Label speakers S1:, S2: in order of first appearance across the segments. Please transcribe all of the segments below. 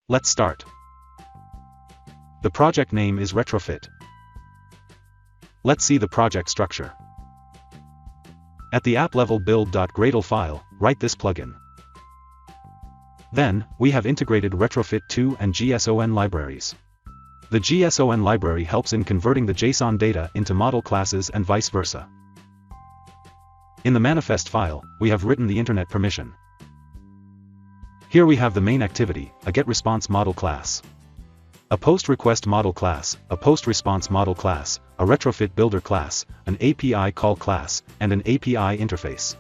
S1: Let's start. The project name is Retrofit. Let's see the project structure. At the app level build.gradle file, write this plugin. Then, we have integrated Retrofit 2 and JSON libraries. The JSON library helps in converting the JSON data into model classes and vice versa. In the manifest file, we have written the internet permission. Here we have the main activity, a getResponse model class, a post-request model class, a post-response model class, a retrofit builder class, an API call class, and an API interface.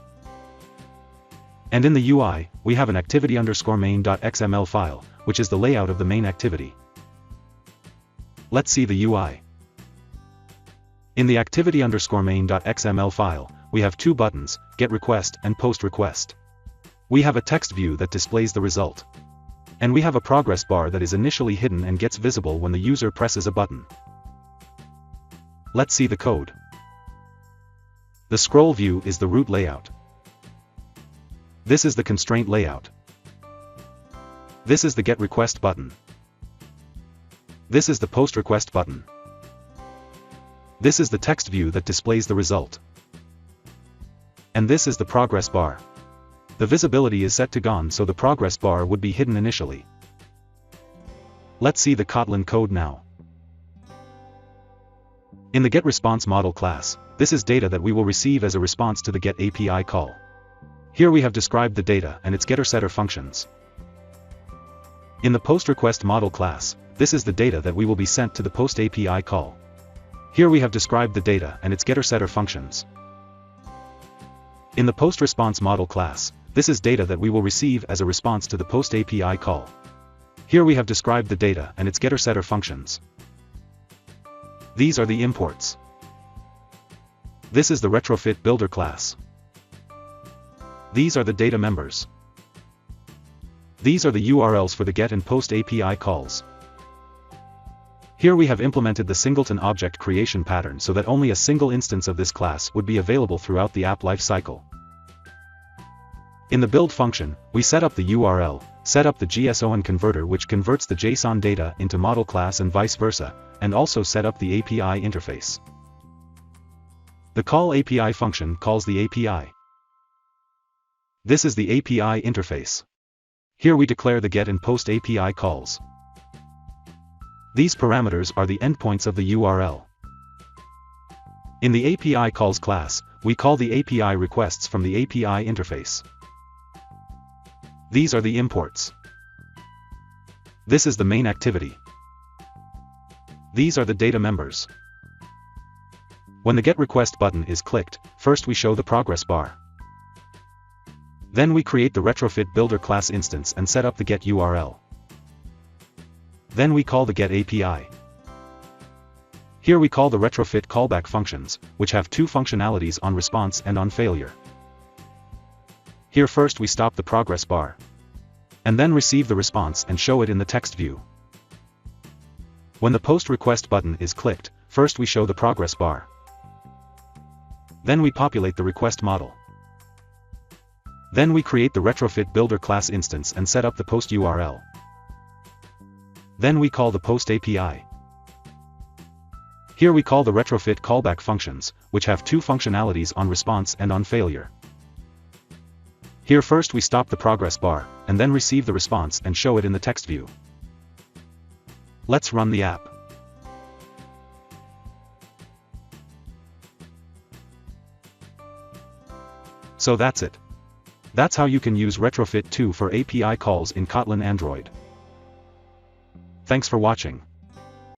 S1: And in the UI, we have an activity_main.xml file, which is the layout of the main activity. Let's see the UI. In the activity_main.xml file, we have two buttons, getRequest and postRequest. We have a text view that displays the result. And we have a progress bar that is initially hidden and gets visible when the user presses a button. Let's see the code. The scroll view is the root layout. This is the constraint layout. This is the getRequest button. This is the postRequest button. This is the text view that displays the result. And this is the progress bar. The visibility is set to gone, so the progress bar would be hidden initially. Let's see the Kotlin code now. In the getResponse model class, this is data that we will receive as a response to the getAPI call. Here we have described the data and its getter-setter functions. In the postRequest model class, this is the data that we will be sent to the post-API call. Here we have described the data and its getter-setter functions. In the postResponse model class, this is data that we will receive as a response to the post-API call. Here we have described the data and its getter-setter functions. These are the imports. This is the retrofit builder class. These are the data members. These are the URLs for the get and post API calls. Here we have implemented the singleton object creation pattern so that only a single instance of this class would be available throughout the app lifecycle. In the build function, we set up the URL, set up the JSON converter which converts the JSON data into model class and vice versa, and also set up the API interface. The call API function calls the API. This is the API interface. Here we declare the get and post API calls. These parameters are the endpoints of the URL. In the API calls class, we call the API requests from the API interface. These are the imports. This is the main activity. These are the data members. When the getRequest button is clicked, first we show the progress bar. Then we create the retrofit builder class instance and set up the get URL. Then we call the get API. Here we call the retrofit callback functions, which have two functionalities on response and on failure. Here first we stop the progress bar. And then receive the response and show it in the text view. When the post request button is clicked, first we show the progress bar. Then we populate the request model. Then we create the retrofit builder class instance and set up the post URL. Then we call the post API. Here we call the retrofit callback functions, which have two functionalities on response and on failure. Here first we stop the progress bar, and then receive the response and show it in the text view. Let's run the app. So that's it. That's how you can use Retrofit 2 for API calls in Kotlin Android. Thanks for watching.